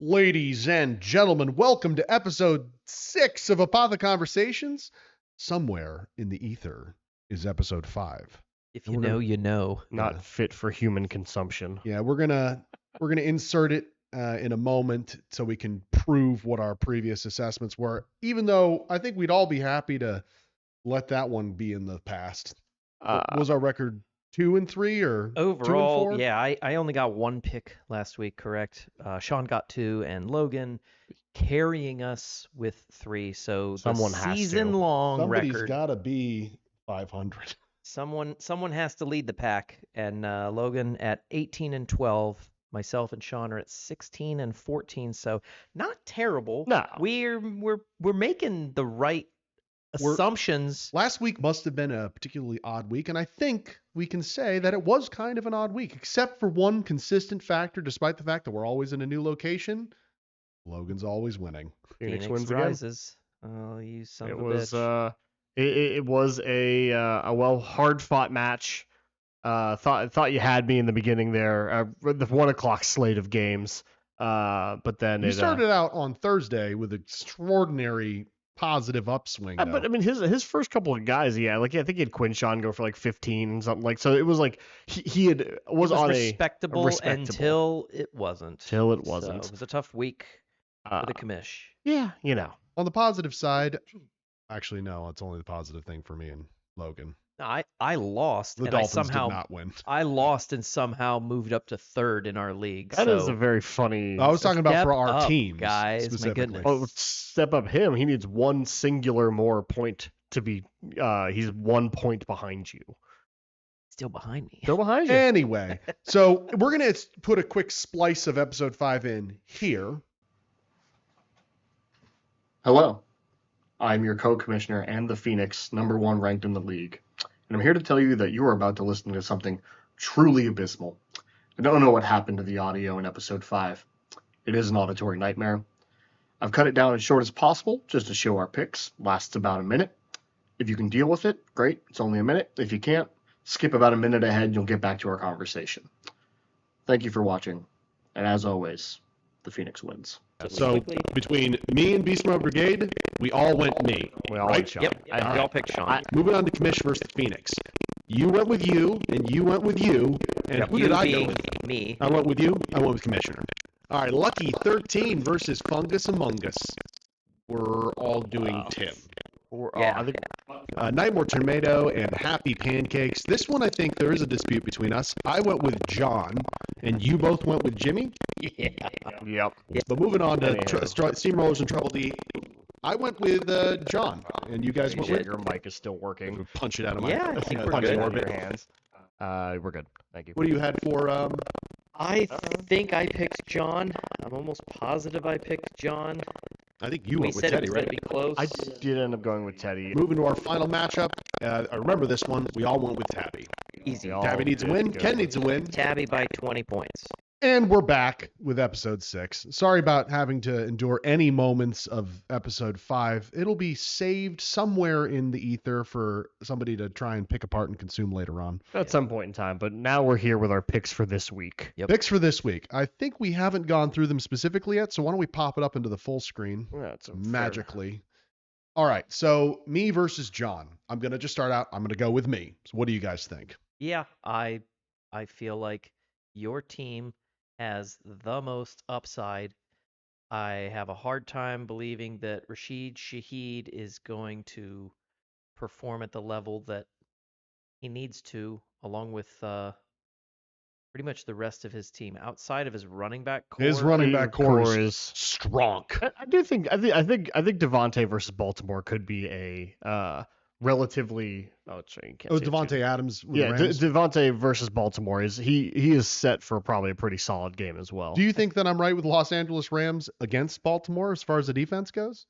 Ladies and gentlemen, welcome to episode 6 of Apotheconversations. Somewhere in the ether is episode 5. If you know, you know. Not fit for human consumption. Yeah, we're gonna insert it in a moment so we can prove what our previous assessments were. Even though I think we'd all be happy to let that one be in the past. What was our record? 2 and 3 or Overall, 2 and 4? yeah, I only got one pick last week, correct? Sean got 2, and Logan carrying us with 3. So Someone the has to. season-long Somebody's record. got to be 500. Someone has to lead the pack, and Logan at 18 and 12. Myself and Sean are at 16 and 14. So not terrible. No. We're making the right assumptions. Last week must have been a particularly odd week, and I think we can say that it was kind of an odd week, except for one consistent factor, despite the fact that we're always in a new location. Logan's always winning. Phoenix Phoenix wins again. rises. Oh, you son It of a was bitch. it was a hard fought match. Thought you had me in the beginning there. The 1 o'clock slate of games. But then You it started out on Thursday with extraordinary positive upswing. but I mean his first couple of guys, I think he had Quinshawn go for like 15 and something like. So it was like he was on respectable, respectable. until it wasn't. Till it wasn't. So it was a tough week for the commish. Yeah, On the positive side, actually no, it's only the positive thing for me and Logan. I lost, The and Dolphins I somehow did not win. I lost and somehow moved up to 3rd in our league. That so is a very funny. I was talking about for our up, teams, guys, my specifically. goodness. Oh, step up him. He needs one singular more point to be. He's 1 point behind you. still behind me. Still behind you. Anyway, so we're going to put a quick splice of episode 5 in here. Hello, I'm your co-commissioner and the Phoenix, #1 ranked in the league. And I'm here to tell you that you are about to listen to something truly abysmal. I don't know what happened to the audio in episode 5. It is an auditory nightmare. I've cut it down as short as possible just to show our picks. Lasts about a minute. If you can deal with it, great. It's only a minute. If you can't, skip about a minute ahead and you'll get back to our conversation. Thank you for watching. And as always, the Phoenix wins. So between me and Beast Mode Brigade, we all went me. We all right? went Sean. Yep, we all picked Sean. Moving on to Commish versus Phoenix. You went with you, and you went with you. And who you did I go being with? me. I went with you. I went with Commissioner. All right, Lucky 13 versus Fungus Among Us. We're all doing Tim. Yeah. I think Nightmare Tomato and Happy Pancakes. This one, I think there is a dispute between us. I went with John, and you both went with Jimmy. Yeah. Yep. But moving on to Anyhow. Steamrollers and Trouble D, I went with John, and you guys went with. Your mic is still working. Punch it out of my Yeah, I think we're punch good. it Out of orbit. your hands. We're good. Thank you. What do you had for? I think I picked John. I'm almost positive I picked John. I think you We went with said Teddy, it was right? going to be close. I did end up going with Teddy. Moving to our final matchup. I remember this one. We all went with Tabby. Easy. All Tabby needs a good, win. good. Ken needs a win. Tabby by 20 points. And we're back with episode 6. Sorry about having to endure any moments of episode 5. It'll be saved somewhere in the ether for somebody to try and pick apart and consume later on. At some point in time, but now we're here with our picks for this week. Yep. Picks for this week. I think we haven't gone through them specifically yet, so why don't we pop it up into the full screen Yeah, it's a magically. All right, so me versus John. I'm going to just start out. I'm going to go with me. So what do you guys think? Yeah, I feel like your team has the most upside. I have a hard time believing that Rashid Shaheed is going to perform at the level that he needs to, along with pretty much the rest of his team. Outside of his running back core, His running back core is is strong. I think Devontae versus Baltimore could be a relatively. Oh, sorry, you can't Oh, say it, Devontae Adams. With Yeah, the Rams. Devontae versus Baltimore he is set for probably a pretty solid game as well. Do you think that I'm right with Los Angeles Rams against Baltimore as far as the defense goes?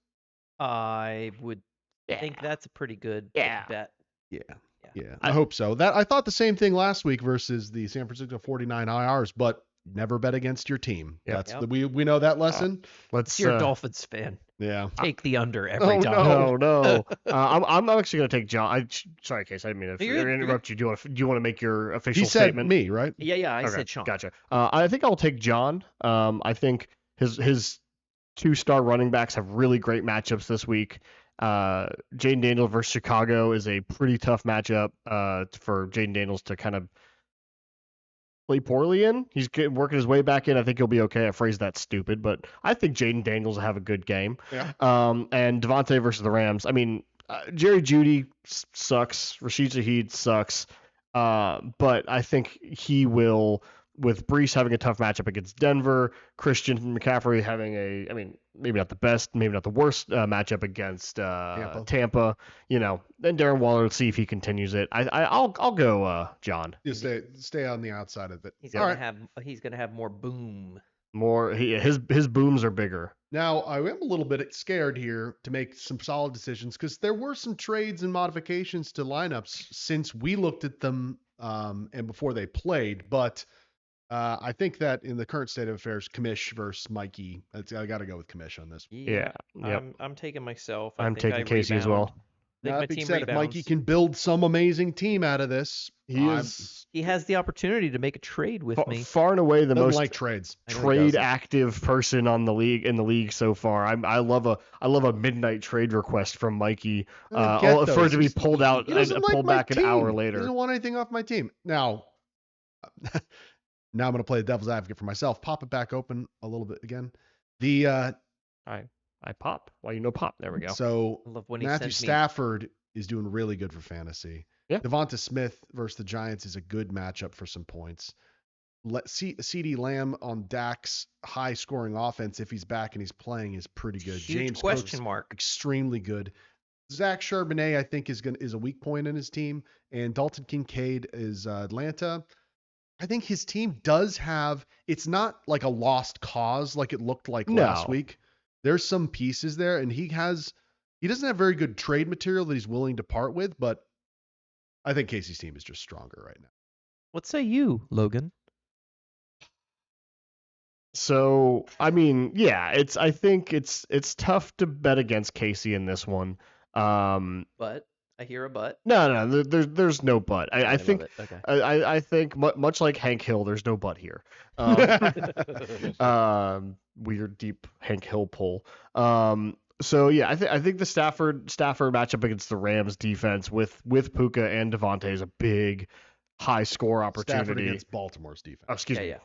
I would think that's a pretty good bet. Yeah, I hope so. I thought the same thing last week versus the San Francisco 49 IRs, but never bet against your team. Yep. That's we know that lesson. Let's You're a Dolphins fan. Yeah. Take the under every time. No. I'm actually gonna take John. Sorry, Case. I didn't mean to You're good. interrupt you. Do you want to make your official He said statement? me, right? Yeah, I Okay, said Sean. Gotcha. I think I'll take John. I think his 2-star running backs have really great matchups this week. Jaden Daniels versus Chicago is a pretty tough matchup for Jaden Daniels to kind of play poorly in. He's working his way back in. I think he'll be okay. I phrased that stupid, but I think Jaden Daniels will have a good game. Yeah. And Devontae versus the Rams. I mean, Jerry Jeudy sucks. Rashid Shaheed sucks. But I think he will, with Brees having a tough matchup against Denver, Christian McCaffrey having maybe not the best, maybe not the worst matchup against Tampa. Then Darren Waller, let's see if he continues it. I'll go John. You stay on the outside of it. He's gonna have more boom. His booms are bigger. Now, I am a little bit scared here to make some solid decisions because there were some trades and modifications to lineups since we looked at them and before they played. But I think that in the current state of affairs, Commish versus Mikey, I got to go with Commish on this. Yeah. Yep. I'm taking myself. I'm taking Casey as well. That being said, if Mikey can build some amazing team out of this, he has the opportunity to make a trade with me. Far and away the most like trades. Trade active person in the league so far. I love a midnight trade request from Mikey for it to be pulled out and pulled back an hour later. He doesn't want anything off my team. Now I'm going to play the devil's advocate for myself. Pop it back open a little bit again. I pop. Well, pop. There we go. So Matthew Stafford is doing really good for fantasy. Yeah. Devonta Smith versus the Giants is a good matchup for some points. CeeDee Lamb on Dak's high scoring offense, if he's back and he's playing, is pretty good. Huge James question Cook's mark. Extremely good. Zach Charbonnet, I think, is a weak point in his team, and Dalton Kincaid is Atlanta. I think his team does have. It's not like a lost cause like it looked like last week. There's some pieces there, and he doesn't have very good trade material that he's willing to part with, but I think Casey's team is just stronger right now. What say you, Logan? So, I mean, yeah, I think it's tough to bet against Casey in this one. But I hear a but. No, there's no but. I think okay. I think much like Hank Hill, there's no but here. Weird deep Hank Hill pull. So yeah, I think the Stafford matchup against the Rams defense with Puka and Devontae is a big high score opportunity. Stafford against Baltimore's defense. Oh, excuse me. Yeah.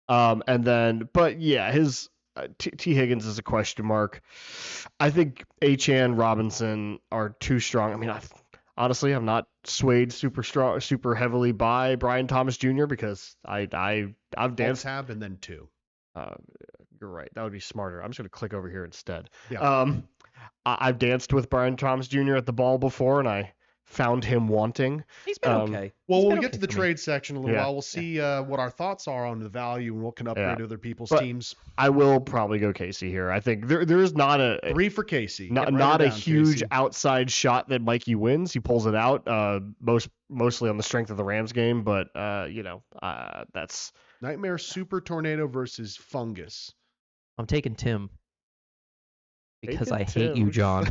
And then, but yeah, his T. Higgins is a question mark. I think Achane, Robinson are too strong. I mean, honestly, I'm not swayed super heavily by Brian Thomas Jr. because I've danced. Tab and then 2. You're right. That would be smarter. I'm just going to click over here instead. Yeah. I've danced with Brian Thomas Jr. at the ball before, and I found him wanting. He's been okay. Well, when we get to the trade section in a little while, we'll see what our thoughts are on the value and what can upgrade other people's teams. I will probably go Casey here. I think there is not a 3 for Casey. Not a huge outside shot that Mikey wins. He pulls it out mostly on the strength of the Rams game, but that's Nightmare Super Tornado versus Fungus. I'm taking Tim because I hate you, John.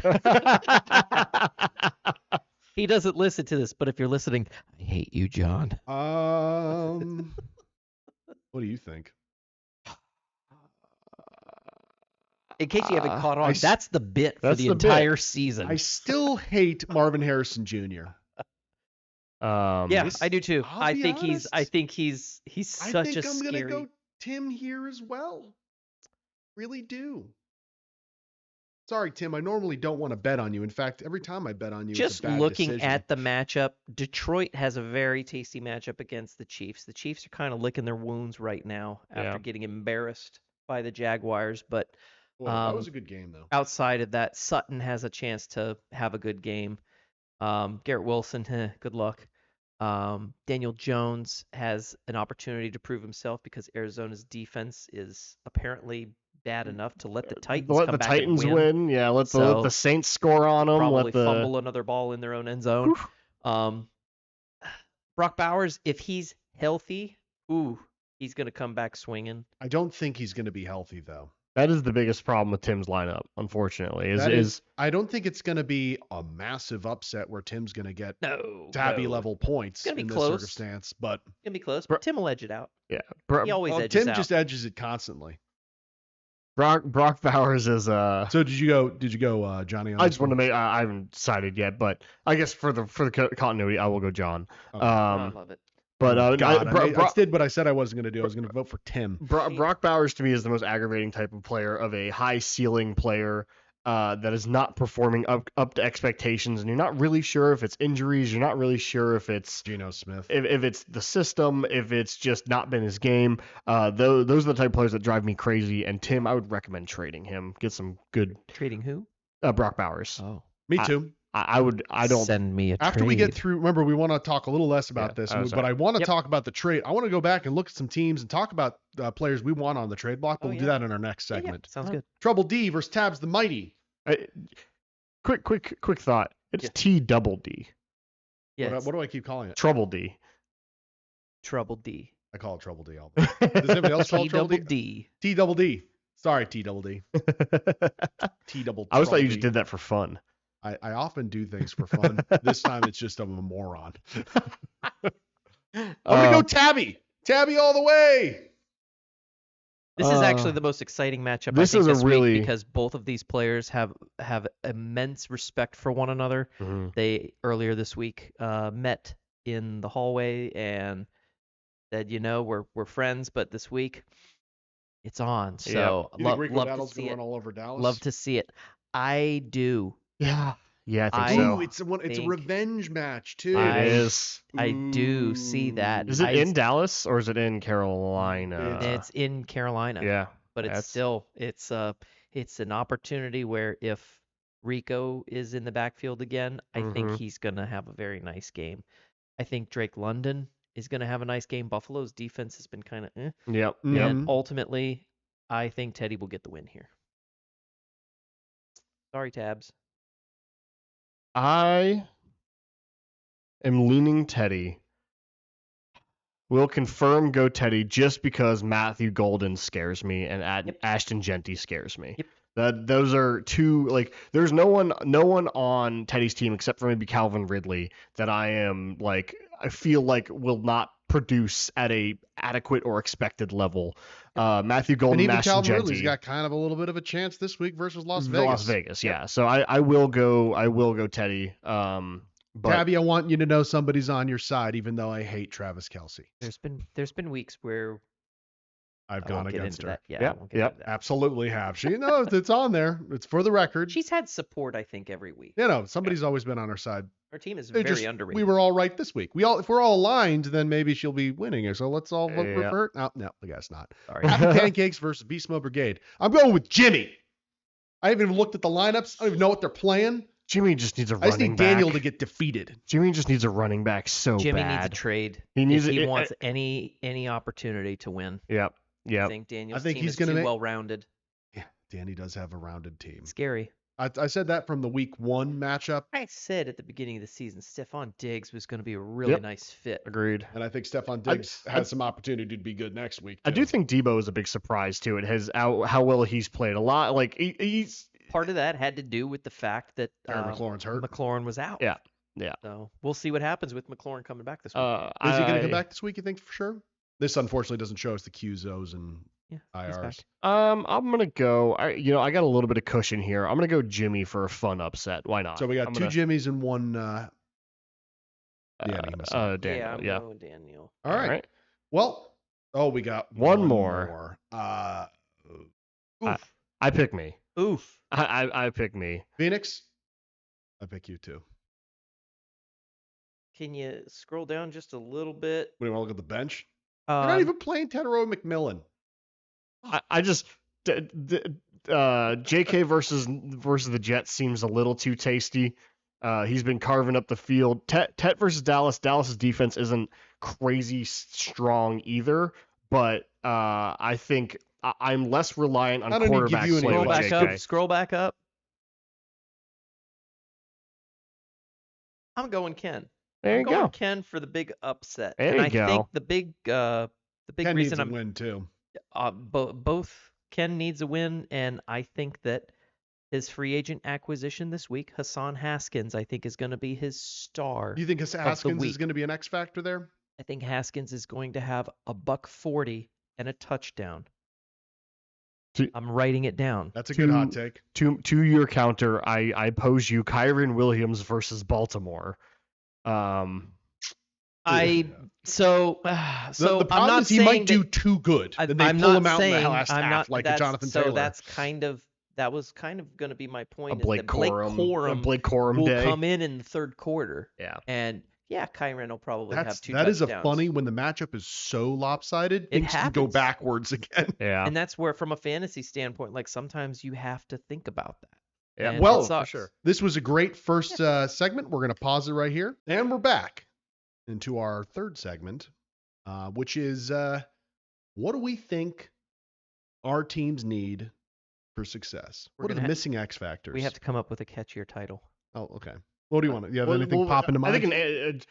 He doesn't listen to this, but if you're listening, I hate you, John. What do you think? In case you haven't caught on, that's the bit for the entire season. I still hate Marvin Harrison Jr. Yeah, I do too. I think he's such a scary. I'm gonna go Tim here as well. Really do. Sorry, Tim. I normally don't want to bet on you. In fact, every time I bet on you, just it's a bad looking decision. at the matchup, Detroit has a very tasty matchup against the Chiefs. The Chiefs are kind of licking their wounds right now after getting embarrassed by the Jaguars. But that was a good game, though. Outside of that, Sutton has a chance to have a good game. Garrett Wilson, good luck. Daniel Jones has an opportunity to prove himself because Arizona's defense is apparently bad enough to let the Titans win. Yeah, let the Saints score on them. Probably fumble another ball in their own end zone. Brock Bowers, if he's healthy, he's going to come back swinging. I don't think he's going to be healthy, though. That is the biggest problem with Tim's lineup, unfortunately. I don't think it's going to be a massive upset where Tim's going to get Tabby level points in this circumstance, but it's going to be close. But Tim will edge it out. Yeah, he always edges Tim out. just edges it constantly. Brock Bowers is So did you go Johnny? On I this just want to one? make. I haven't decided yet, but I guess for the continuity, I will go John. Okay. I love it. But Oh, God, I Brock, did what I said I wasn't going to do. I was going to vote for Tim. Brock Bowers to me is the most aggravating type of player, of a high ceiling player that is not performing up to expectations, and you're not really sure if it's injuries. You're not really sure if it's Geno Smith. if it's the system, if it's just not been his game. Those are the type of players that drive me crazy. And Tim, I would recommend trading him. Get some good Trading who? Brock Bowers. Oh, Me too. I would. I don't. send me a After we get through, remember, we want to talk a little less about this, oh, but sorry. I want to Yep. talk about the trade. I want to go back and look at some teams and talk about players we want on the trade block, but Oh, we'll do yeah. that in our next Yeah, yeah, segment. sounds good. Trouble D versus Tabs the Mighty. Quick thought. It's Yeah. T-double-D. Yeah, What do I keep calling it? Trouble D. Trouble D. I call it Trouble D. Does anybody else call T it Trouble double D? D. T double D. Sorry, T double D. T double. I always thought you Trouble just D. did that for fun. I often do things for fun. This time it's just I'm a moron. I'm gonna go Tabby. Tabby all the way. This is actually the most exciting matchup this I think is a this really- week, because both of these players have immense respect for one another. Mhm. They earlier this week met in the hallway and said, we're friends, but this week it's on. So You think Rico love to Battle's see gonna it. run all over Dallas? Love to see it. I do. Yeah. Yeah, I think I- so. Ooh, it's a think- revenge match too. I- It is. I do see that. Is it I- in Dallas or is it in Carolina? It's in Carolina. yeah. But it's that's- still it's an opportunity where if Rico is in the backfield again, I think Mhm. he's gonna have a very nice game. I think Drake London is gonna have a nice game. Buffalo's defense has been kind of Yep. Mhm. Yep. and ultimately, I think Teddy will get the win here. Sorry, Tabs. I am leaning Teddy. Will confirm go Teddy just because Matthew Golden scares me and Yep. Ashton Genty scares me. Yep. Those are two, like, there's no one on Teddy's team except for maybe Calvin Ridley that I feel like will not produce at a adequate or expected level. Matthew Golden And even Ashton Calvin Genty. Ridley's got kind of a little bit of a chance this week versus Las Las Vegas. Vegas, yeah. So I will go Teddy. But Tabby, I want you to know somebody's on your side, even though I hate Travis Kelsey. There's been weeks where I've I gone won't get against into her. that. Yeah, Yep, I won't get yep. into that. Absolutely have. She knows it's on there. It's for the record. She's had support, I think, every week. Somebody's always been on her side. Her team is They very just- underrated. We were all right this week. If we're all aligned, then maybe she'll be winning her. So let's all vote for Yeah. her. No, I guess not. Sorry. Happy Pancakes versus Beast Mode Brigade. I'm going with Jimmy. I haven't even looked at the lineups. I don't even know what they're playing. Jimmy just needs a I running just need back. Daniel to get defeated. Jimmy just needs a running back so Jimmy bad. needs a trade. He needs if he it- wants any opportunity to win. Yep. I Yep. think Daniel's I think team he's is gonna too make- well-rounded. Yeah, Danny does have a rounded team. Scary. I said that from the week 1 matchup, I said at the beginning of the season, Stephon Diggs was going to be a really Yep. nice fit. Agreed. and I think Stephon Diggs has some opportunity to be good next week. I too. do think Debo is a big surprise too. It has how well he's played. A lot like he's Part of that had to do with the fact that Terry McLaurin's hurt. McLaurin was out. Yeah, yeah. So we'll see what happens with McLaurin coming back this week. Is he going to come back this week, you think, for sure? This unfortunately doesn't show us the QZOs and Yeah, he's back. IRs. I'm gonna go. I got a little bit of cushion here. I'm gonna go Jimmy for a fun upset. Why not? So we got I'm two gonna- Jimmys and one Danny. himself. Daniel. I'm Yeah. going Daniel. All right. Well, we got One more. Oof. I pick me. Oof. I pick me. Phoenix, I pick you too. Can you scroll down just a little bit? We want to look at the bench. You're not even playing Tedero McMillan. I just JK versus the Jets seems a little too tasty. He's been carving up the field. Tet versus Dallas. Dallas's defense isn't crazy strong either, but I think I'm less reliant on I don't need to give quarterback you any play Scroll with back JK. up. Scroll back up. I'm going Ken. There I'm you going go. Ken for the big upset. There and you I go. think the big Ken needs reason a I'm win too. both Ken needs a win, and I think that his free agent acquisition this week, Hassan Haskins, I think is going to be his star. Do you think Haskins is week. going to be an X factor there? I think Haskins is going to have a $140 and a touchdown. I'm writing it down. That's a good hot take. To your counter, I pose you Kyron Williams versus Baltimore. So The I'm problem not is he saying might do that- too good. Then they I'm pull not him out in saying the last I'm half not like a that's- Jonathan so Taylor. that was kind of going to be my point. A is Blake that Blake Corum, Blake Corum will day. come in the third quarter. Yeah. And yeah, Kyron will probably have two That is a touchdowns. funny when the matchup is so lopsided, It things can go happens. backwards again. Yeah. And that's where, from a fantasy standpoint, like sometimes you have to think about that. Yeah. And Well, it for sucks. sure. This was a great first segment. We're going to pause it right here. And we're back into our third segment, which is what do we think our teams need for success? We're What are the gonna missing X factors? We have to come up with a catchier title. Oh, okay. What do you want? You have anything pop into mind? I think an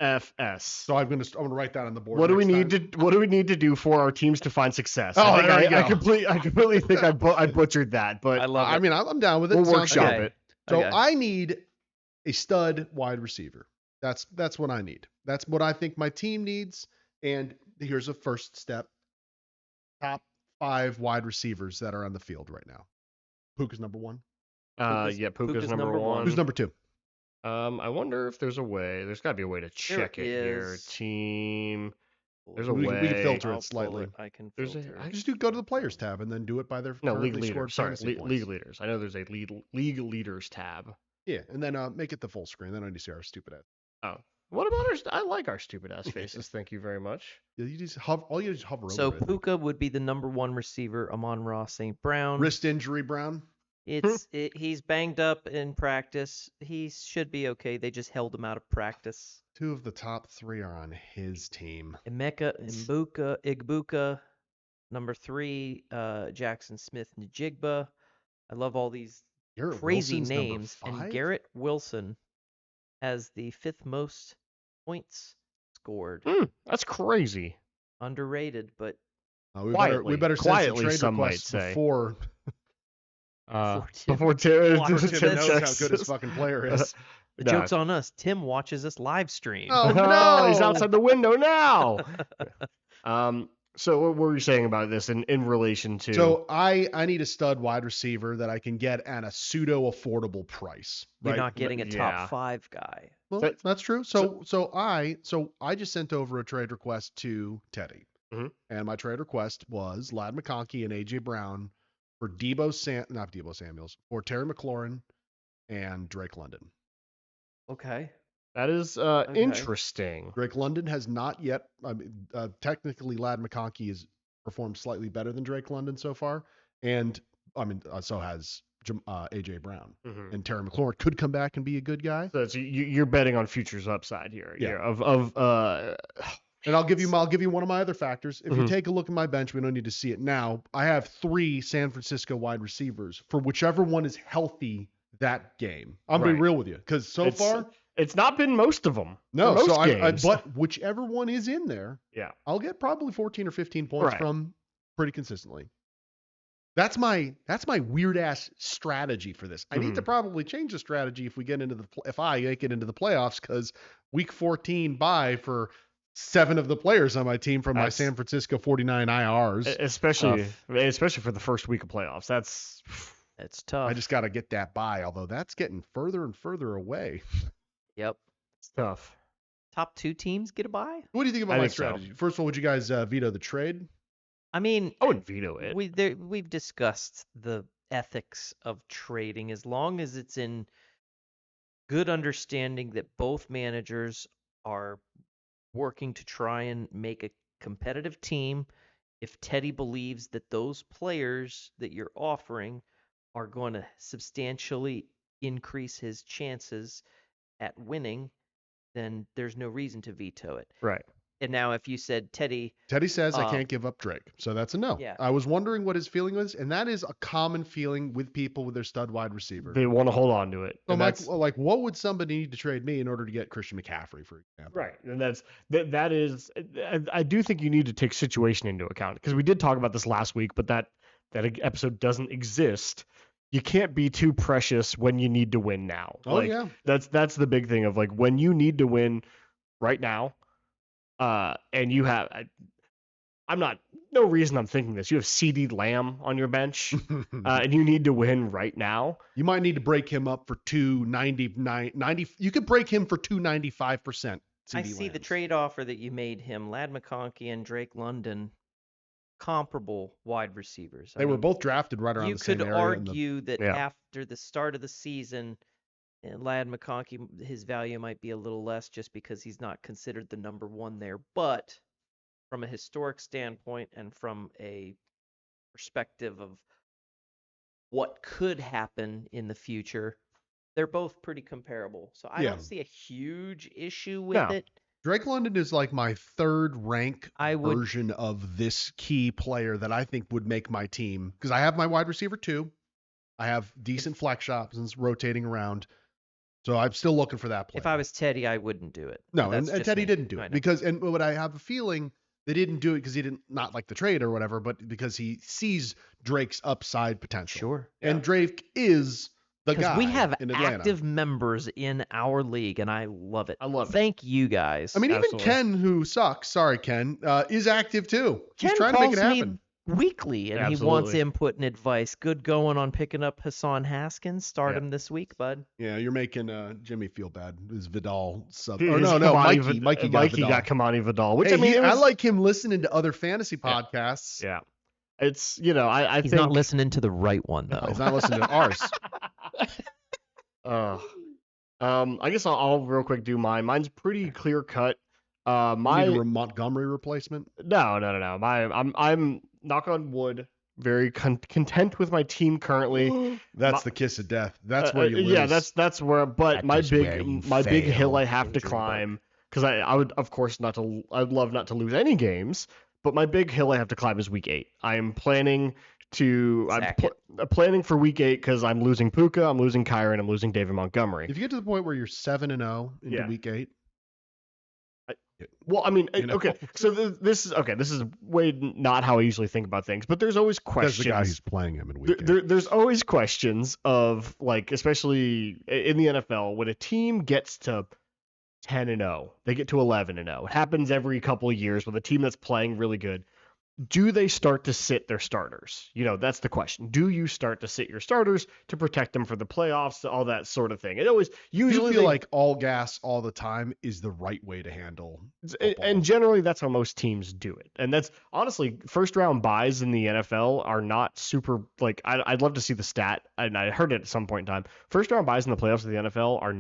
WDWNFOTTFS. So I'm going to write that on the board. What do we next need time. to do for our teams to find success? Oh, I think there you I go. completely think I butchered that, but I love it. I mean, I'm down with it. we'll Sounds workshop good. Okay. it. So Okay. I need a stud wide receiver. That's what I need. That's what I think my team needs. And here's a first step. Top 5 wide receivers that are on the field right now. Puka's number 1. Puka's number one. Who's number 2? I wonder if there's a way. There's got to be a way to check it here. is. Team. There's a We can way. filter it I'll pull slightly. I can There's a- filter. I Just go to the players tab and then do it by their No, league currently scored leaders. Sorry, fantasy points. league leaders. I know there's a league leaders tab. Yeah, and then make it the full screen. Then I need to see our stupid ass. Oh, what about our? I like our stupid ass faces. Thank you very much. Yeah, you just hover. All you just hover So over it. Puka would be the number 1 receiver. Amon-Ra St. Brown. Wrist injury, Brown. He's banged up in practice. He should be okay. They just held him out of practice. 2 of the top 3 are on his team. Igbuka, number 3, Jackson Smith-Njigba. I love all these Garrett crazy Wilson's number names. And 5? Garrett Wilson has the 5th most points scored. That's crazy. Underrated, but We Quietly. better send Quietly, some trade some might requests say. before Before Tim Tim knows how checks good his fucking player is. the No. joke's on us. Tim watches us live stream. Oh, Oh, no! he's outside the window now. So what were you saying about this in relation to? So I need a stud wide receiver that I can get at a pseudo affordable price. You're right? not getting a Yeah. top 5 guy. Well, that's true. So I just sent over a trade request to Teddy, Mhm. and my trade request was Ladd McConkey and AJ Brown for not Debo Samuels, for Terry McLaurin and Drake London. Okay. That is Okay. interesting. Drake London has not yet. I mean, technically, Ladd McConkey has performed slightly better than Drake London so far, and I mean, so has AJ Brown. Mhm. And Terry McLaurin could come back and be a good guy. So you're betting on futures upside here. Yeah. And I'll give you one of my other factors. If you Mhm. take a look at my bench, we don't need to see it now. I have 3 San Francisco wide receivers for whichever one is healthy that game. I'm being Right. real with you because so far, it's not been most of them. no. For most So games. but whichever one is in there, Yeah. I'll get probably 14 or 15 points Right. from pretty consistently. That's my weird ass strategy for this. I need to probably change the strategy if I make it into the playoffs, because week 14 bye for 7 of the players on my team from my That's- San Francisco 49 IRs. Especially for the first week of playoffs. That's It's tough. I just got to get that bye, although that's getting further and further away. Yep. tough. Top 2 teams get a bye? What do you think about I my think so. strategy? First of all, would you guys veto the trade? I mean, I wouldn't veto it. we've discussed the ethics of trading as long as it's in good understanding that both managers are working to try and make a competitive team. If Teddy believes that those players that you're offering are going to substantially increase his chances at winning, then there's no reason to veto it. Right. And now if you said, Teddy, Teddy says I can't give up Drake, so that's a no. Yeah. I was wondering what his feeling was, and that is a common feeling with people with their stud wide receiver. They want to hold on to it. So And that's- like, what would somebody need to trade me in order to get Christian McCaffrey, for example? Right, and that is. I do think you need to take situation into account, because we did talk about this last week, but that episode doesn't exist. you can't be too precious when you need to win now. Oh, yeah. That's the big thing of like when you need to win right now, and you have no reason I'm thinking this. You have CeeDee Lamb on your bench, and you need to win right now. You might need to break him up for 299. You could break him for 295%. I see the trade offer that you made him, Ladd McConkey and Drake London, comparable wide receivers. They were both drafted right around you the same could area. argue that Yeah. after the start of the season, Ladd McConkey, his value might be a little less just because he's not considered the number one there. But from a historic standpoint and from a perspective of what could happen in the future, they're both pretty comparable. So I don't see a huge issue with it. Drake London is like my third rank version of this key player that I think would make my team, because I have my wide receiver too. I have decent flex options rotating around. So I'm still looking for that player. If I was Teddy, I wouldn't do it. No, and Teddy didn't do it but I have a feeling they didn't do it because he didn't not like the trade or whatever, but because he sees Drake's upside potential. Sure. And Drake is the guy. We have in Atlanta. active members in our league, and I love it. I love it. Thank you guys. I mean, Absolutely. even Ken, who sucks, sorry, Ken, is active too. He's Ken trying to make it calls happen. me weekly, and he wants input and advice. Good going on picking up Hassan Haskins. Start him this week, bud. Yeah, you're making Jimmy feel bad. His Vidal sub. His Or no, Kamani Mikey got Kamani Vidal, which Hey, I mean, I like him listening to other fantasy podcasts. Yeah, it's I He's think not listening to the right one though. No, he's not listening to ours. I guess I'll real quick do mine. Mine's pretty clear cut. You My need a Montgomery replacement. no. I'm knock on wood, very content with my team currently. That's the kiss of death. That's where you lose. Yeah, that's where. But That is where you my big hill fail, I have to Andrew. climb, because I would of course I'd love not to lose any games, but my big hill I have to climb is week 8. I am planning to planning for week 8 because I'm losing Puka, I'm losing Kyron, I'm losing David Montgomery. If you get to the point where you're 7-0 into week 8. Well, I mean, You know? okay, so this is way not how I usually think about things, but there's always That's questions. the guy who's playing him in week 8. There's always questions of, like, especially in the NFL, when a team gets to 10-0, they get to 11-0. It happens every couple of years with a team that's playing really good. Do they start to sit their starters? That's the question. Do you start to sit your starters to protect them for the playoffs, all that sort of thing? It always usually you feel like all gas all the time is the right way to handle football. And generally that's how most teams do it. And that's honestly, first round buys in the NFL are not super, like, I'd love to see the stat, and I heard it at some point in time. First round buys in the playoffs of the NFL are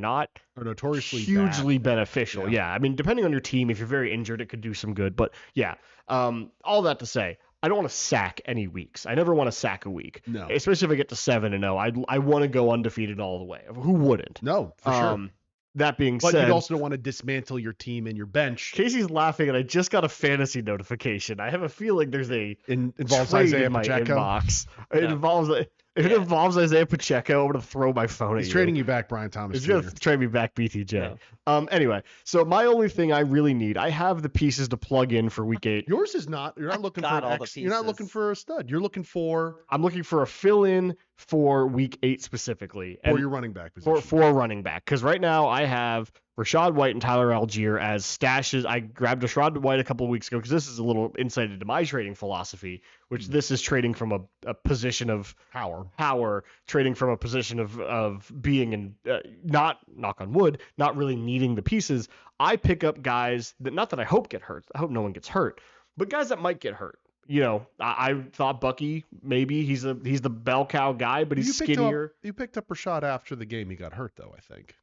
notoriously hugely bad. beneficial. Yeah, I mean, depending on your team, if you're very injured, it could do some good. But yeah, all that to say, I don't want to sack any weeks. I never want to sack a week. No. Especially if I get to 7-0. I want to go undefeated all the way. Who wouldn't? No, for sure. That being But said, you also don't want to dismantle your team and your bench. Casey's laughing, and I just got a fantasy notification. I have a feeling there's a Involves trade Isaiah in my Pacheco. inbox. It involves if it involves Isaiah Pacheco, I'm gonna throw my phone at He's you. trading you back, Brian Thomas He's Jr. gonna trade me back, BTJ. Anyway, so my only thing I really need, I have the pieces to plug in for week 8. Yours is not. You're not looking for got all an the X. You're not looking pieces. for a stud. You're looking for I'm looking for a fill-in for week 8 specifically, for your running back position. for running back, because right now I have Rashad White and Tyler Algier as stashes. I grabbed Rashad White a couple of weeks ago because this is a little insight into my trading philosophy, which this is trading from a position of power, trading from a position of being in not, knock on wood, not really needing the pieces. I pick up guys that, not that I hope get hurt. I hope no one gets hurt, but guys that might get hurt. I thought Bucky, maybe he's the bell cow guy, but he's skinnier. You picked up Rashad after the game he got hurt, though. I think.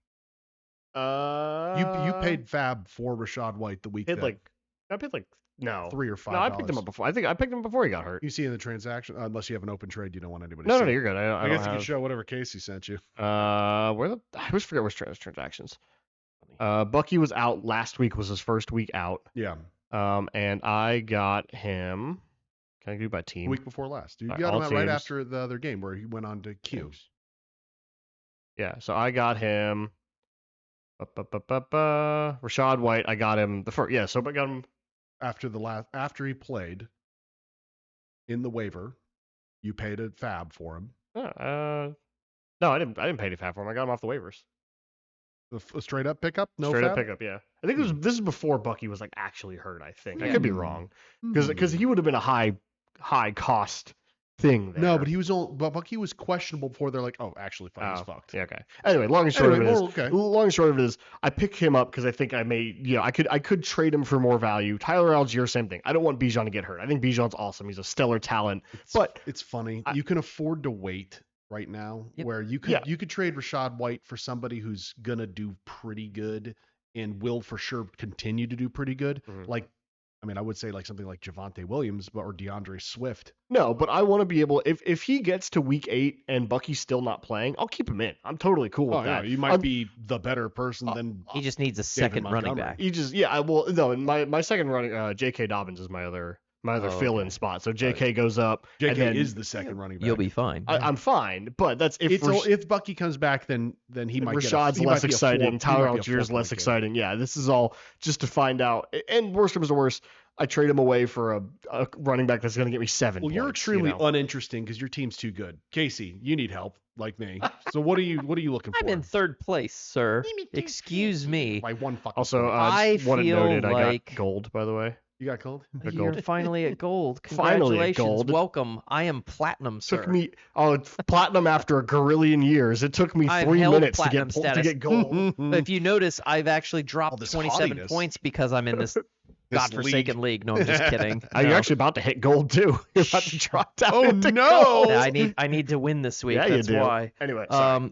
You You paid Fab for Rashad White the week that I paid like no $3 or $5. No, I picked him up before. I think I picked him before he got hurt. You see in the transaction, unless you have an open trade, you don't want anybody. No, to see. you're good. I guess you can show whatever case he sent you. I always forget which transactions. Bucky was out last week. Was his first week out. Yeah. And I got him. Can I do by team? Week before last. You All got him all right teams. after the other game where he went on to Q. Yeah, so I got him. Rashad White. I got him the first. Yeah, so I got him after he played in the waiver. You paid a Fab for him. No, I didn't pay any fab for him. I got him off the waivers. A straight up pickup, no Straight fab? up pickup, yeah. I think this is before Bucky was like actually hurt. I think I Yeah. could be wrong because he would have been a high cost thing there. No, but but Bucky was questionable before they're like, oh, actually, fine, he's fucked. Yeah, okay. Anyway, long and short of it is, I pick him up because I think I could trade him for more value. Tyler Algier, same thing. I don't want Bijan to get hurt. I think Bijan's awesome. He's a stellar talent. But it's funny. You can afford to wait right now, where you could trade Rashad White for somebody who's gonna do pretty good and will for sure continue to do pretty good. Like, I mean, I would say like something like Javonte Williams, or DeAndre Swift. No, but I want to be able, if he gets to week 8 and Bucky's still not playing, I'll keep him in. I'm totally cool with that. Yeah, you might be the better person than he just needs a second running back. He just my second running J.K. Dobbins is my other fill-in spot. So J.K. goes up. J.K. is the second running back. You'll be fine. I'm fine, but that's if Bucky comes back, then he might. Rashad's less exciting. Tyler Algier is less exciting. Yeah, this is all just to find out. And worst comes to worst, I trade him away for a running back that's going to get me 7 points. Well, you're extremely uninteresting because your team's too good. Casey, you need help like me. So what are you looking for? I'm in third place, sir. Excuse me. By one fucking. Also, I want it feel noted, I like got gold, by the way. You got gold? You're finally at gold. Finally at Congratulations. gold. Welcome. I am platinum, sir. Took me platinum after a gorillion years. It took me I've 3 held minutes to platinum get gold. If you notice, I've actually dropped this 27 haughtiness. points because I'm in this godforsaken league. No, I'm just kidding. You're actually about to hit gold too. You're about to drop down. Oh into no! gold. Yeah, I need to win this week. Yeah, That's you do. why. Anyway, sorry.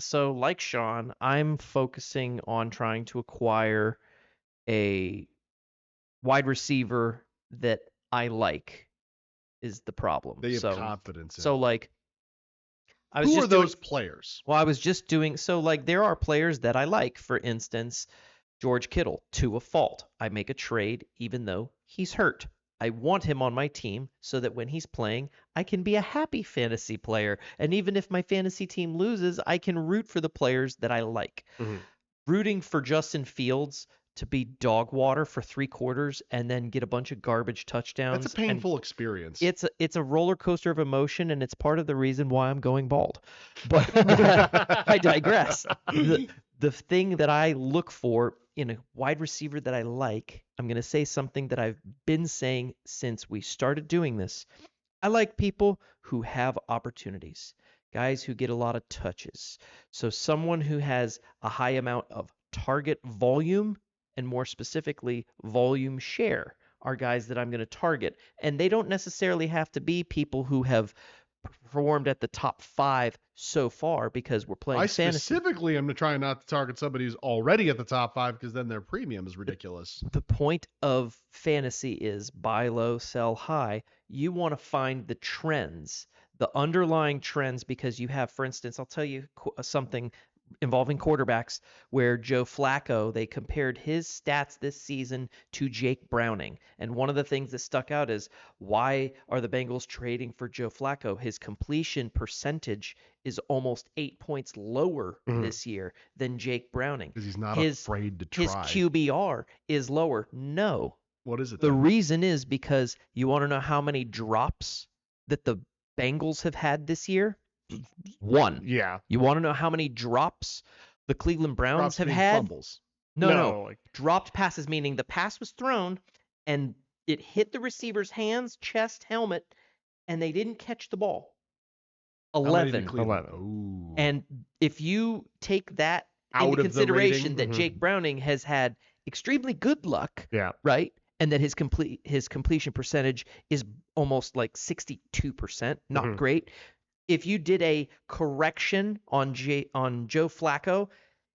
So like Sean, I'm focusing on trying to acquire a wide receiver that I like. Is the problem? They have confidence in. So like, who are those players? Well, I was just doing so. Like, there are players that I like. For instance, George Kittle, to a fault. I make a trade even though he's hurt. I want him on my team so that when he's playing, I can be a happy fantasy player. And even if my fantasy team loses, I can root for the players that I like. Rooting for Justin Fields to be dog water for 3 quarters and then get a bunch of garbage touchdowns. That's a painful experience. It's a roller coaster of emotion, and it's part of the reason why I'm going bald. But I digress. The thing that I look for in a wide receiver that I like, I'm going to say something that I've been saying since we started doing this. I like people who have opportunities, guys who get a lot of touches. So someone who has a high amount of target volume, and more specifically, volume share, are guys that I'm going to target. And they don't necessarily have to be people who have performed at the top 5 so far because we're playing fantasy. Specifically am trying not to target somebody who's already at the top 5 because then their premium is ridiculous. The point of fantasy is buy low, sell high. You want to find the trends, the underlying trends, because you have, for instance, I'll tell you something involving quarterbacks where Joe Flacco, they compared his stats this season to Jake Browning. And one of the things that stuck out is, why are the Bengals trading for Joe Flacco? His completion percentage is almost 8 points lower this year than Jake Browning. Because he's not afraid to try. His QBR is lower. No. What is it? The reason is because you want to know how many drops that the Bengals have had this year? 1. Yeah. You want to know how many drops the Cleveland Browns have had? Fumbles. No. Dropped passes, meaning the pass was thrown and it hit the receiver's hands, chest, helmet, and they didn't catch the ball. 11. Ooh. And if you take that Out into of the consideration rating, that Jake Browning has had extremely good luck, Yeah. right? And that his completion percentage is almost like 62%, not great. If you did a correction on Joe Flacco,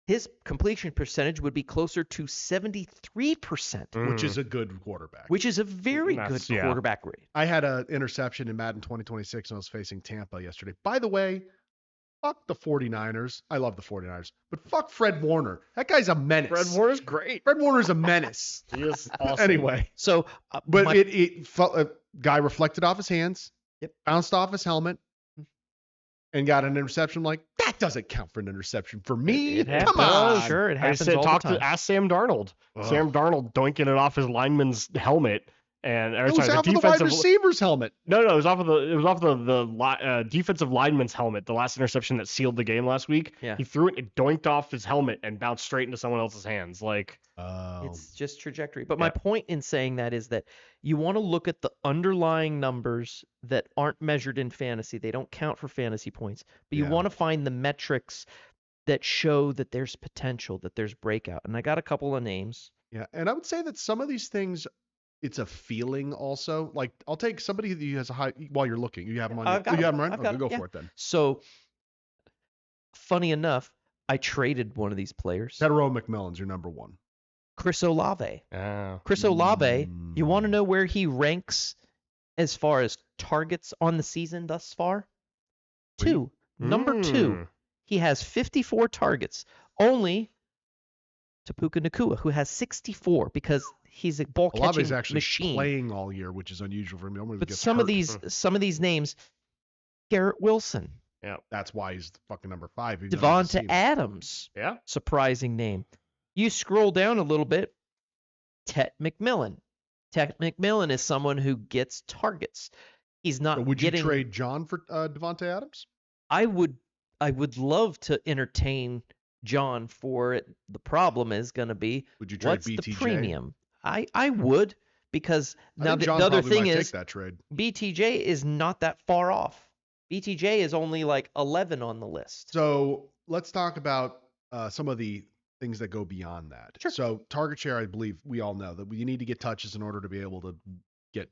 his completion percentage would be closer to 73%, which is a good quarterback. which is a very good quarterback rate. I had an interception in Madden 2026 when I was facing Tampa yesterday. By the way, fuck the 49ers. I love the 49ers, but fuck Fred Warner. That guy's a menace. Fred Warner's great. Fred Warner's a menace. He is awesome. Anyway, So, but it felt a guy reflected off his hands, bounced off his helmet, and got an interception. Like, that doesn't count for an interception for me. Come on. Sure, it happens all the time. Ask Sam Darnold. Sam Darnold doinking it off his lineman's helmet and It was off of the wide receiver's helmet. No, it was off of the defensive lineman's helmet. The last interception that sealed the game last week. Yeah. He threw it, it doinked off his helmet and bounced straight into someone else's hands. Like, it's just trajectory. But my point in saying that is that you want to look at the underlying numbers that aren't measured in fantasy. They don't count for fantasy points. But you want to find the metrics that show that there's potential, that there's breakout. And I got a couple of names. Yeah, and I would say that some of these things, it's a feeling also. Like, I'll take somebody who has a high, while you're looking. You have them on I've got you them. have them right? I've got Okay, go them, for it then. So, funny enough, I traded one of these players. Tedero McMillan's your number one. Chris Olave. oh. Chris Olave, you want to know where he ranks as far as targets on the season thus far? 2. Number 2. He has 54 targets. Only Tapuka Nakua, who has 64 because he's a ball catching Olave's actually machine. playing all year, which is unusual for him. But some of these names, Garrett Wilson, Yeah. That's why he's fucking number 5. Devonta Adams, Yeah. surprising name. You scroll down a little bit, Tet McMillan. Tet McMillan is someone who gets targets. He's not Would you getting. trade John for Devonta Adams? I would love to entertain John for it. The problem is going to be, Would you trade what's BTJ? the premium? I would, because I now think the John other probably thing might is take that trade. BTJ is not that far off. BTJ is only like 11 on the list. So let's talk about some of the things that go beyond that. Sure. So target share, I believe we all know that you need to get touches in order to be able to get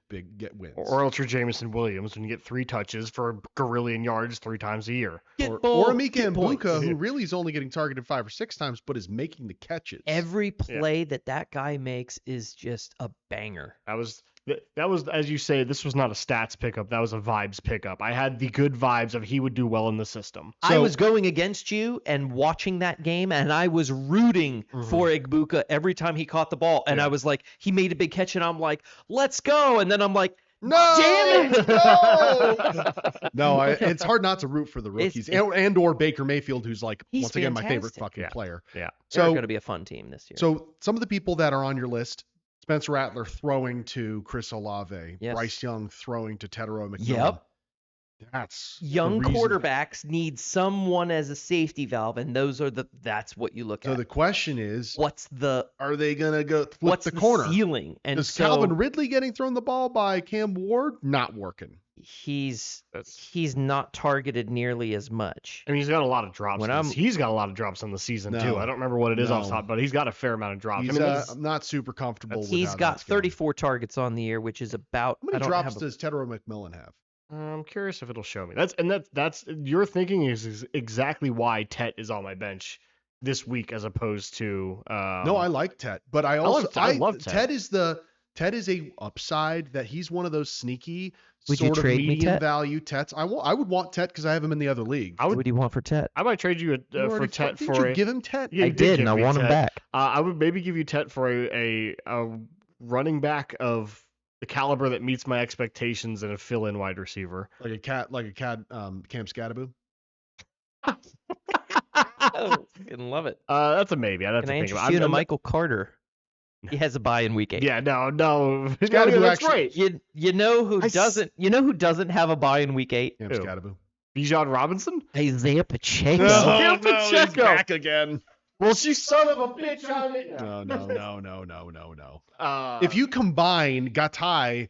wins. Or else you're Jameson Williams when you get 3 touches for a gorillion yards 3 times a year. or Amika Mbuka, who really is only getting targeted 5 or 6 times, but is making the catches. Every play that guy makes is just a banger. That was, as you say, this was not a stats pickup. That was a vibes pickup. I had the good vibes of he would do well in the system. I was going against you and watching that game, and I was rooting for Igbuka every time he caught the ball. And I was like, he made a big catch, and I'm like, let's go. And then I'm like, no, damn it! No, it's hard not to root for the rookies and or Baker Mayfield, who's like, He's once again, my favorite fantastic. fucking player. Yeah. They're So going to be a fun team this year. So some of the people that are on your list: Spencer Rattler throwing to Chris Olave, Yes. Bryce Young throwing to Tedero McMillan. Yep. That's Young the reason. quarterbacks need someone as a safety valve, and that's what you look So at. the question is, What's the are they gonna go flip what's the corner? ceiling? And Is so Calvin Ridley getting thrown the ball by Cam Ward not working? he's not targeted nearly as much. I mean, he's got a lot of drops. When He's got a lot of drops in the season, No. too. I don't remember what it is off the No. top, but he's got a fair amount of drops. He's, I mean, I'm not super comfortable with He's how got that's going. 34 targets on the year, which is about. How many I don't drops have does Tedero McMillan have? I'm curious if it'll show me. That's your thinking is exactly why Tet is on my bench this week as opposed to. No, I like Ted, but I also I love Ted. Ted is a upside that he's one of those sneaky Would you sort of trade me medium Tet? value Tets. I would want Tet because I have him in the other league. What do you want for Tet? I might trade you for Tet Didn't for you give him Tet? Yeah, I you did, give and I me want him Tet. back. I would maybe give you Tet for a running back of the caliber that meets my expectations and a fill-in wide receiver. Like a Cam Scattaboo. Oh, fucking love it. That's a maybe. I'd have Can to I think interest about you it. to Michael Carter? He has a bye in week 8. Yeah, no. Scattaboo That's actually- right. You know who doesn't have a bye in week 8? Cam Who? Scattaboo. Bijan Robinson? Isaiah Pacheco. No. no, he's Pacheco. back again. Well, she son of a bitch on it. No. If you combine Gatai,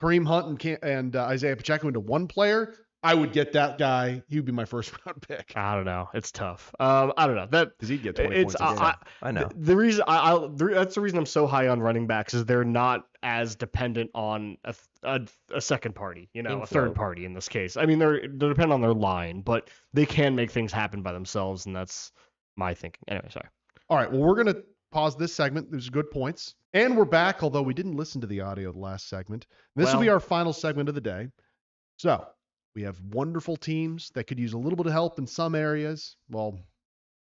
Kareem Hunt, and Isaiah Pacheco into one player, I would get that guy. He would be my first round pick I don't know. It's tough. I don't know. because he'd get 20 It's points a game. I know. The reason that's the reason I'm so high on running backs is they're not as dependent on a second party, a Inflow. third party in this case. I mean, they depend on their line, but they can make things happen by themselves, and that's my thinking. Anyway, sorry. All right. Well, we're going to pause this segment. There's good points. And we're back, although we didn't listen to the audio of the last segment. This will be our final segment of the day. So we have wonderful teams that could use a little bit of help in some areas. Well,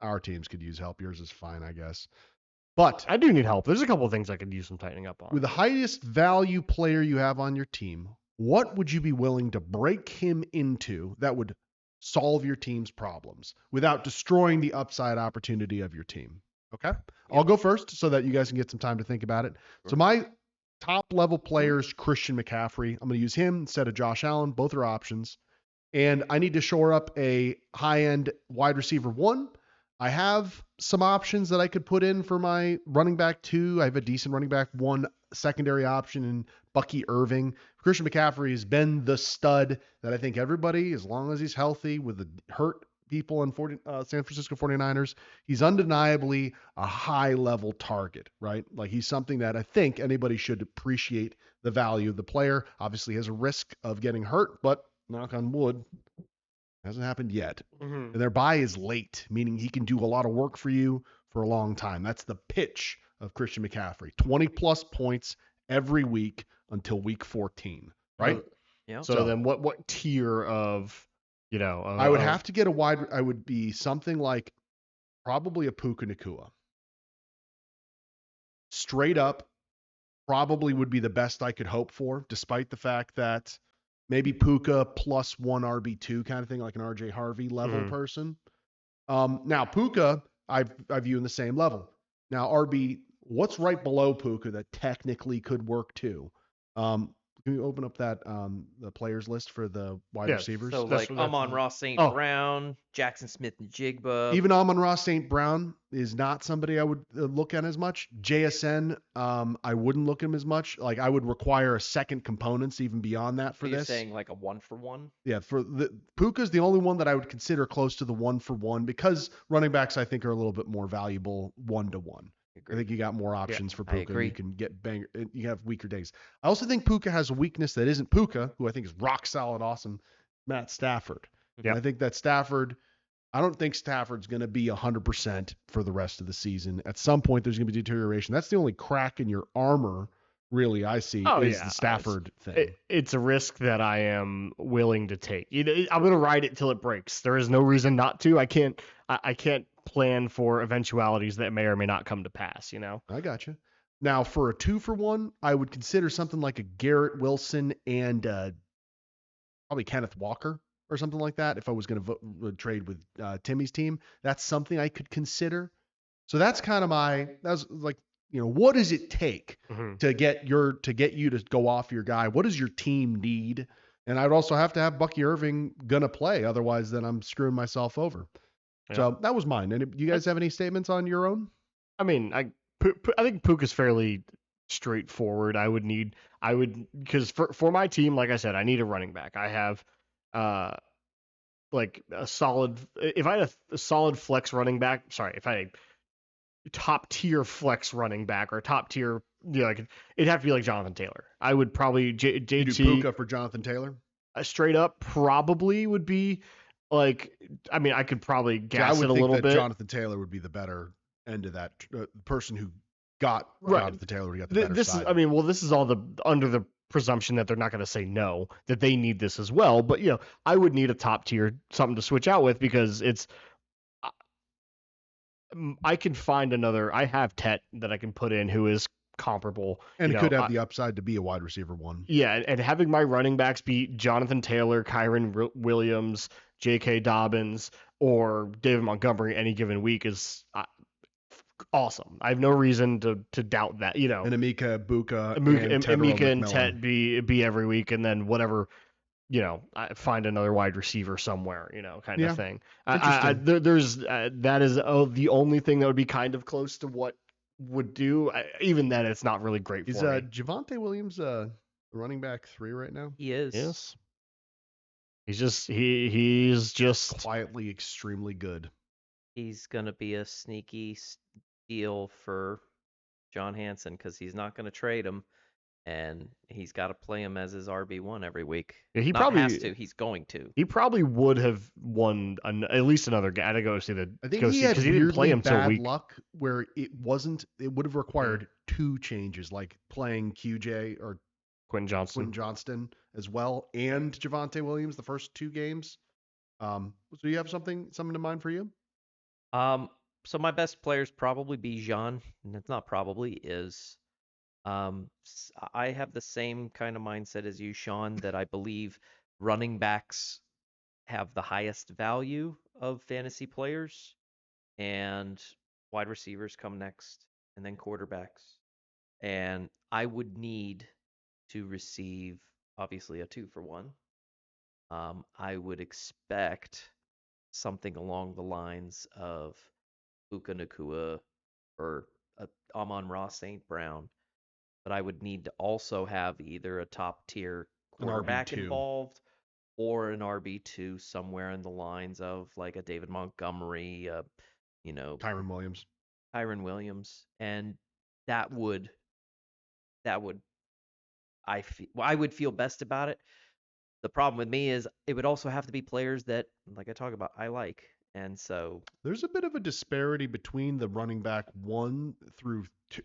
our teams could use help. Yours is fine, I guess. But I do need help. There's a couple of things I could use some tightening up on. with the highest value player you have on your team, what would you be willing to break him into that would solve your team's problems without destroying the upside opportunity of your team? Okay. I'll go first so that you guys can get some time to think about it. So my top level players, Christian McCaffrey. I'm going to use him instead of Josh Allen. Both are options. And I need to shore up a high-end wide receiver 1. I have some options that I could put in for my running back 2. I have a decent running back 1 secondary option in Bucky Irving. Christian McCaffrey has been the stud that I think everybody, as long as he's healthy with the hurt people in San Francisco 49ers, he's undeniably a high-level target, right? Like he's something that I think anybody should appreciate the value of the player. Obviously has a risk of getting hurt, but knock on wood, hasn't happened yet. Mm-hmm. And their bye is late, meaning he can do a lot of work for you for a long time. That's the pitch of Christian McCaffrey. 20+ points every week until week 14, right? Yeah. So then what tier of, I would have to get I would be something like probably a Puka Nacua. Straight up, probably would be the best I could hope for, despite the fact that maybe Puka plus 1 RB2 kind of thing, like an RJ Harvey level person. Now Puka, I view in the same level. Now RB, what's right below Puka that technically could work too? Can you open up that the players list for the wide receivers? So like Amon-Ra St. Brown, Jackson Smith-Njigba. Even Amon-Ra St. Brown is not somebody I would look at as much. JSN, I wouldn't look at him as much. Like I would require a second components even beyond that for You're this. saying like a 1-for-1? Yeah, for the Puka's the only one that I would consider close to the 1-for-1 because running backs I think are a little bit more valuable 1-to-1. I think you got more options for Puka. agree. You can get banger. You have weaker days. I also think Puka has a weakness that isn't Puka, who I think is rock solid, awesome. Matt Stafford. Yeah. I think that Stafford. I don't think Stafford's going to be 100% for the rest of the season. At some point, there's going to be deterioration. That's the only crack in your armor, really. I see is the Stafford thing. It's a risk that I am willing to take. I'm going to ride it till it breaks. There is no reason not to. I can't plan for eventualities that may or may not come to pass, I got you. Now, for a 2-for-1, I would consider something like a Garrett Wilson and probably Kenneth Walker or something like that. If I was going to trade with Timmy's team, that's something I could consider. So that's kind of what does it take to get you to go off your guy? What does your team need? And I'd also have to have Bucky Irving gonna play. Otherwise, then I'm screwing myself over. Yeah. So that was mine. And do you guys have any statements on your own? I mean, I think Puka's fairly straightforward. Because for my team, like I said, I need a running back. I have like a solid. If I had a solid flex running back, if I had a top tier flex running back or top tier, it'd have to be like Jonathan Taylor. I would probably JT. You do Puka for Jonathan Taylor. Straight up, probably would be. Like, I mean, I could probably gas it a little bit. Jonathan Taylor would be the better end of that. Person who got Jonathan Taylor would get the better side. This is all under the presumption that they're not going to say no, that they need this as well. But I would need a top tier something to switch out with because I can find another. I have Tet that I can put in who is comparable, and it could have the upside to be a wide receiver 1. Yeah, and having my running backs be Jonathan Taylor, Kyron Williams, J.K. Dobbins, or David Montgomery any given week is awesome. I have no reason to doubt that, And Emeka, Buka, Emeka and Tet be every week, and then whatever, I find another wide receiver somewhere, kind of thing. That is the only thing that would be kind of close to what would do. Even then, it's not really great for me. Is Javonte Williams running back 3 right now? He is. Yes. He's just quietly extremely good. He's gonna be a sneaky steal for John Hansen because he's not gonna trade him, and he's got to play him as his RB1 every week. Yeah, he not probably has to. He's going to. He probably would have won at least another game. I had to go see the. I think he had didn't play him bad week. luck where it would have required 2 changes, like playing QJ or Quentin Johnston as well, and Javonte Williams the first 2 games. So you have something in mind for you? So my best players probably be Jean, and it's not probably is. I have the same kind of mindset as you, Sean, that I believe running backs have the highest value of fantasy players, and wide receivers come next, and then quarterbacks. And I would need to receive, obviously, a 2-for-1. I would expect something along the lines of Puka Nakua or Amon-Ra St. Brown. But I would need to also have either a top-tier An quarterback RB2. involved or an RB2 somewhere in the lines of like a David Montgomery, Kyron Williams. Kyron Williams, and that would I would feel best about it. The problem with me is it would also have to be players that, like I talk about, I like, and so There's a bit of a disparity between the running back 1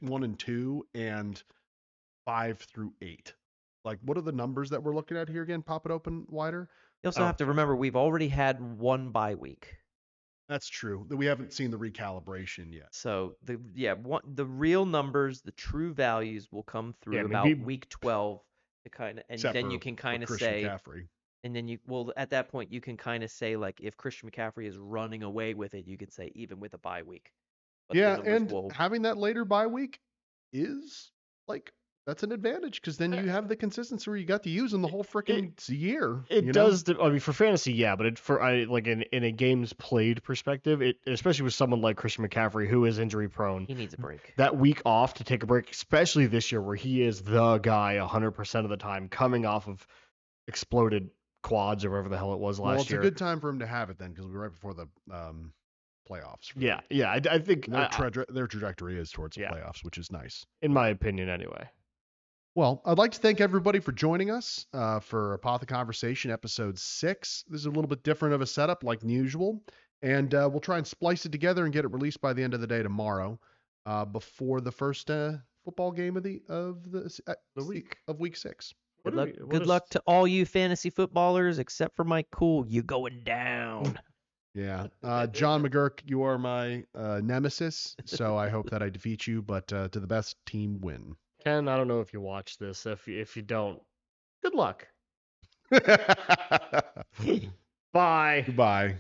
and 2 and 5 through 8. Like, what are the numbers that we're looking at here again? Pop it open wider. you also have to remember we've already had one bye week. That's true. That we haven't seen the recalibration yet. So the real numbers, the true values will come through Yeah, I mean, about week 12 to kind of, and Except then for- you can kind of Christian say, McCaffrey. and then at that point you can kind of say like if Christian McCaffrey is running away with it, you could say even with a bye week. But the Yeah, numbers and having that later bye week is like that's an advantage because then you have the consistency where you got to use them the whole freaking year. It does. I mean, for fantasy, yeah, but in a games played perspective, it especially with someone like Christian McCaffrey who is injury prone, he needs a break. that week off to take a break, especially this year where he is the guy 100% of the time, coming off of exploded quads or whatever the hell it was last year. Well, it's a good time for him to have it then because we're right before the playoffs. Yeah. I think their trajectory is towards the Yeah. playoffs, which is nice. in my opinion, anyway. Well, I'd like to thank everybody for joining us for Apotheconversation episode 6. This is a little bit different of a setup like usual, and we'll try and splice it together and get it released by the end of the day tomorrow, before the first football game of the week of week 6. Good luck to all you fantasy footballers except for Mike Cool. You going down. Yeah, John McGurk, you are my nemesis, so I hope that I defeat you, but to the best team win. Ken, I don't know if you watch this. If you don't, good luck. Bye. Goodbye.